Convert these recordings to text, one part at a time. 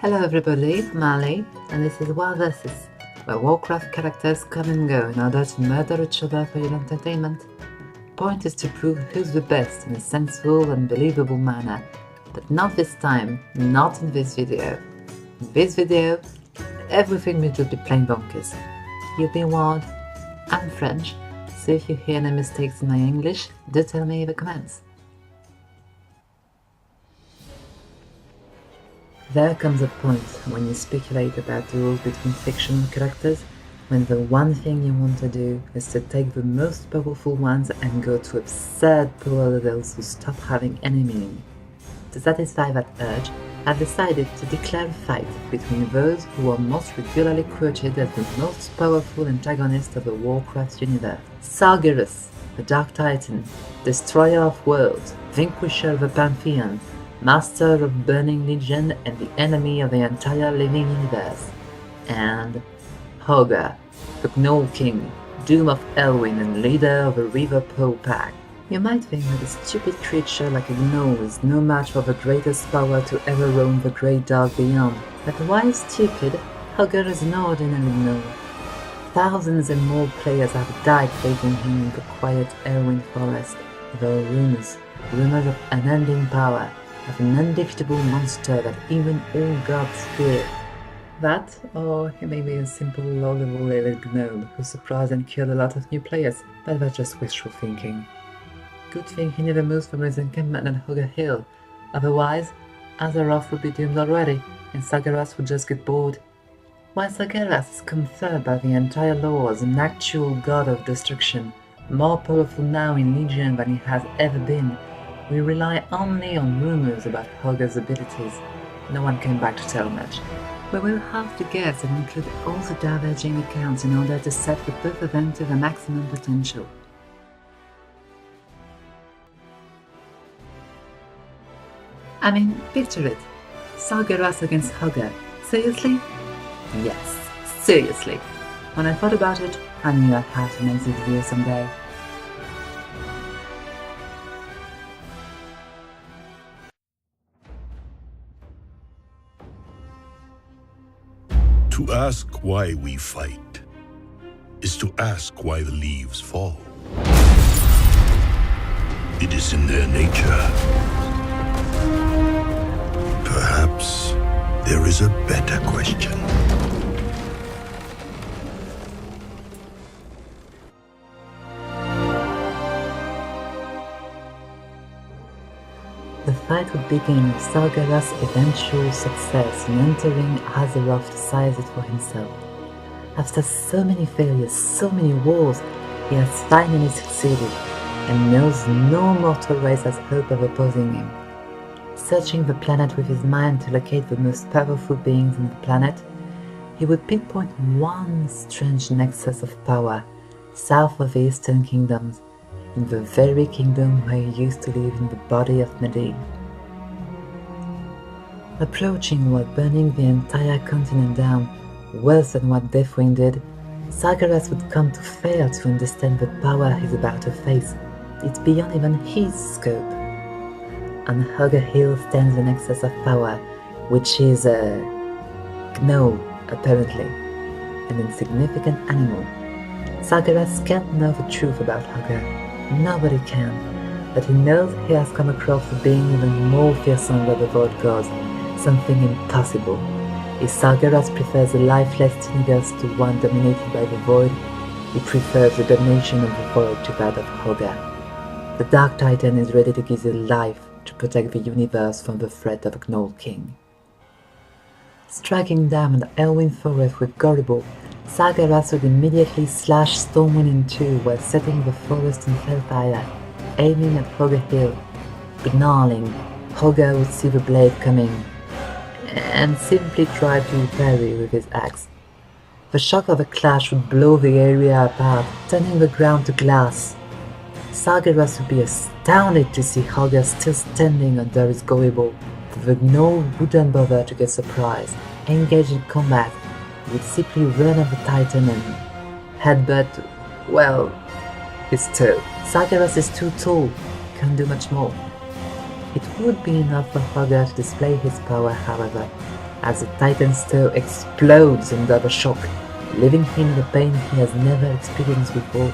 Hello everybody, I'm Ali, and this is WoW Versus, where Warcraft characters come and go in order to murder each other for your entertainment. The point is to prove who's the best in a sensible and believable manner, but not this time, not in this video. In this video, everything will just be plain bonkers. You've been warned. I'm French, so if you hear any mistakes in my English, do tell me in the comments. There comes a point when you speculate about duels between fictional characters, when the one thing you want to do is to take the most powerful ones and go to absurd power levels to stop having any meaning. To satisfy that urge, I've decided to declare a fight between those who are most regularly quoted as the most powerful antagonist of the Warcraft universe. Sargeras, the Dark Titan, Destroyer of Worlds, Vanquisher of the Pantheon, Master of Burning Legion and the enemy of the entire living universe, and Hogger, the Gnoll King, Doom of Elwyn and leader of the Riverpaw Pack. You might think that a stupid creature like a gnoll is no match for the greatest power to ever roam the great dark beyond, but while stupid, Hogger is an ordinary gnoll. Thousands and more players have died facing him in the quiet Elwyn forest. There are rumors of unending power, of an undefeatable monster that even all gods fear. That, or he may be a simple low-level little gnome who surprised and killed a lot of new players, but that's just wishful thinking. Good thing he never moves from his encampment on Hogger Hill, otherwise Aurore would be doomed already, and Sargeras would just get bored. While Sargeras is conferred by the entire lore as an actual god of destruction, more powerful now in Legion than he has ever been, we rely only on rumors about Hogger's abilities. No one came back to tell much. We will have to guess and include all the diverging accounts in order to set the both of them to the maximum potential. I mean, picture it. Sargeras against Hogger. Seriously? Yes, seriously. When I thought about it, I knew I'd have to make this video someday. To ask why we fight is to ask why the leaves fall. It is in their nature. Perhaps there is a better question. The fight would begin with Sargeras' eventual success in entering Azeroth to seize it for himself. After so many failures, so many wars, he has finally succeeded, and knows no mortal race has hope of opposing him. Searching the planet with his mind to locate the most powerful beings on the planet, he would pinpoint one strange nexus of power, south of the Eastern Kingdoms, in the very kingdom where he used to live in the body of Medivh. Approaching while burning the entire continent down, worse than what Deathwing did, Sargeras would come to fail to understand the power he's about to face. It's beyond even his scope. On Hogger Hill stands the nexus of power, which is a gnoll, apparently, an insignificant animal. Sargeras can't know the truth about Hogger. Nobody can, but he knows he has come across a being even more fearsome than the Void Gods, something impossible. If Sargeras prefers a lifeless universe to one dominated by the Void, he prefers the domination of the Void to that of Hogger. The Dark Titan is ready to give his life to protect the universe from the threat of a Gnoll King. Striking down the Elwyn forest with Gorrible, Sargeras would immediately slash Stormwind in two while setting the forest on hellfire, aiming at Hogger Hill. Snarling, Hogger would see the blade coming, and simply try to parry with his axe. The shock of a clash would blow the area apart, turning the ground to glass. Sargeras would be astounded to see Hogger still standing under his Gorrible. The gnoll wouldn't bother to get surprised. Engaged in combat, he would simply run at the Titan and headbutt, well, his toe. Sargeras is too tall, can't do much more. It would be enough for Hogger to display his power, however. as the Titan's toe explodes under the shock, leaving him in a pain he has never experienced before.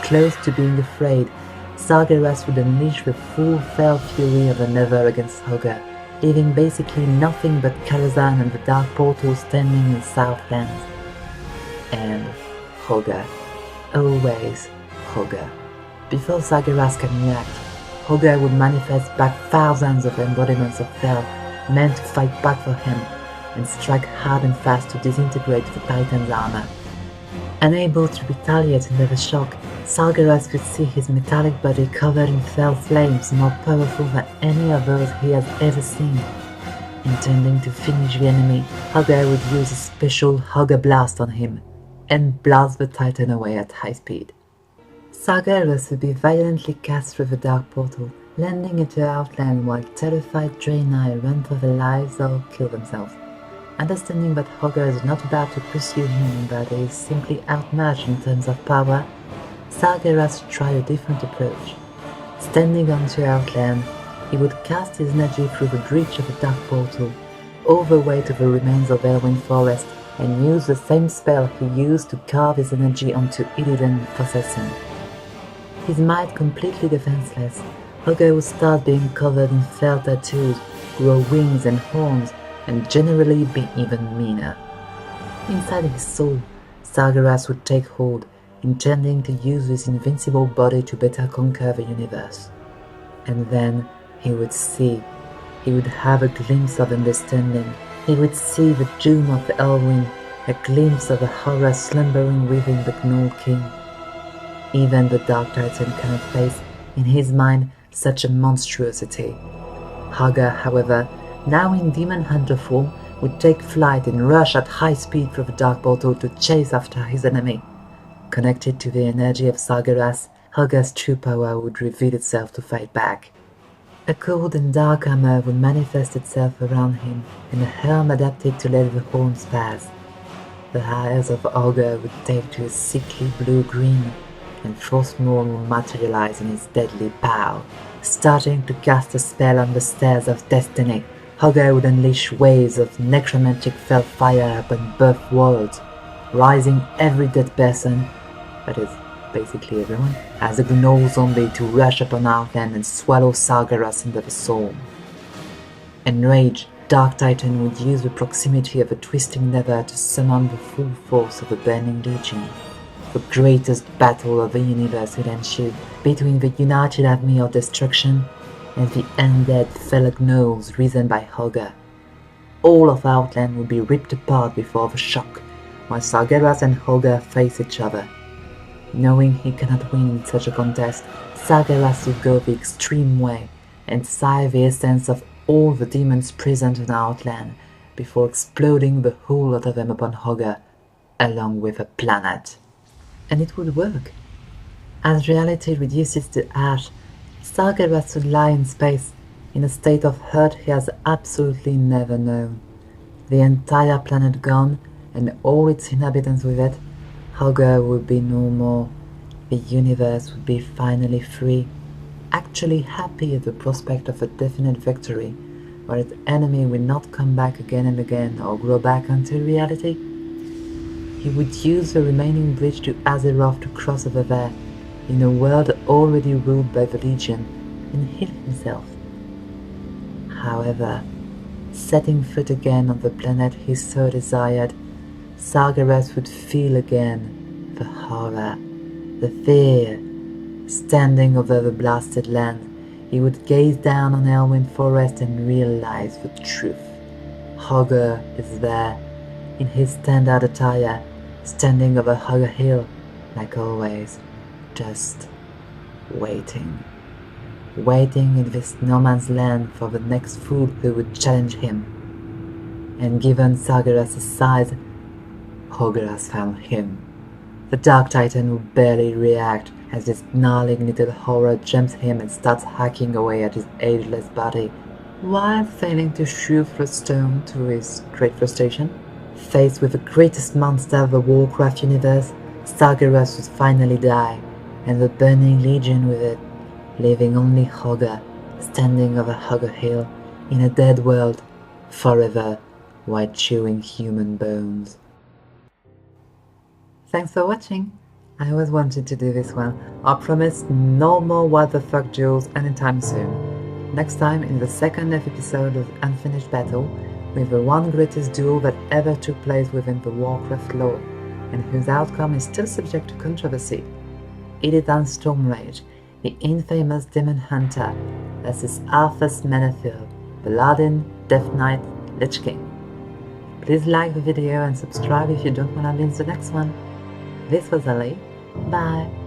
Close to being afraid, Sargeras would unleash the full fell fury of the Nether against Hogger, leaving basically nothing but Karazhan and the Dark Portal standing in Southlands. And Hogger. Always Hogger. Before Sargeras can react, Hogger would manifest back thousands of embodiments of Fel meant to fight back for him, and strike hard and fast to disintegrate the Titan's armor. Unable to retaliate under the shock, Sargeras could see his metallic body covered in fell flames more powerful than any of those he has ever seen. Intending to finish the enemy, Hogger would use a special Hogger blast on him, and blast the Titan away at high speed. Sargeras would be violently cast through the Dark Portal, landing into Outland while terrified Draenei run for their lives or kill themselves. Understanding that Hogger is not about to pursue him and that he is simply outmatched in terms of power, Sargeras tried a different approach. Standing onto Outland, he would cast his energy through the breach of the Dark Portal, all the way to the remains of Elwyn Forest, and use the same spell he used to carve his energy onto Illidan and possess him. His might completely defenseless, Hogger would start being covered in fell tattoos, grow wings and horns, and generally be even meaner. Inside his soul, Sargeras would take hold, intending to use his invincible body to better conquer the universe. And then he would see. He would have a glimpse of understanding. He would see the doom of Elwyn, a glimpse of the horror slumbering within the Gnoll King. Even the Dark Titan cannot face, in his mind, such a monstrosity. Hogger, however, now in Demon Hunter form, would take flight and rush at high speed through the Dark Portal to chase after his enemy. Connected to the energy of Sargeras, Hogger's true power would reveal itself to fight back. A cold and dark armor would manifest itself around him, and a helm adapted to let the horns pass. The eyes of Hogger would take to a sickly blue-green, and Frostmourne would materialize in his deadly power. Starting to cast a spell on the stairs of destiny, Hogger would unleash waves of necromantic fellfire upon both worlds, rising every dead person, that is, basically everyone, as a gnoll zombie to rush upon Outland and swallow Sargeras into the soul. Enraged, Dark Titan would use the proximity of a twisting nether to summon the full force of the Burning Legion. The greatest battle of the universe would ensue between the united army of destruction and the undead fellow gnolls risen by Hogger. All of Outland would be ripped apart before the shock, while Sargeras and Hogger face each other. Knowing he cannot win in such a contest, Sargeras would go the extreme way and sigh the essence of all the demons present in Outland before exploding the whole lot of them upon Hogger, along with a planet. And it would work. As reality reduces to ash, Sargeras would lie in space, in a state of hurt he has absolutely never known. The entire planet gone, and all its inhabitants with it, Hogger would be no more. The universe would be finally free, actually happy at the prospect of a definite victory, where its enemy will not come back again and again or grow back until reality. He would use the remaining bridge to Azeroth to cross over there, in a world already ruled by the Legion, and heal himself. However, setting foot again on the planet he so desired, Sargeras would feel again the horror, the fear. Standing over the blasted land, he would gaze down on Elwyn Forest and realize the truth. Hogger is there, in his standard attire, standing over Hogger Hill, like always, just waiting. Waiting in this no man's land for the next fool who would challenge him. And given Sargeras' size, Hogger has found him. The Dark Titan would barely react as this gnarling little horror jumps him and starts hacking away at his ageless body, while failing to shoot the stone to his great frustration. Faced with the greatest monster of the Warcraft universe, Sargeras would finally die, and the Burning Legion with it, leaving only Hogger, standing over Hogger Hill, in a dead world, forever while chewing human bones. Thanks for watching! I always wanted to do this one. I promise no more what the fuck duels anytime soon. Next time in the second episode of Unfinished Battle, with the one greatest duel that ever took place within the Warcraft lore, and whose outcome is still subject to controversy. Illidan Stormrage, the infamous Demon Hunter, versus Arthas Menethil, Paladin, Death Knight, Lich King. Please like the video and subscribe if you don't want to miss the next one. This was Ali. Bye.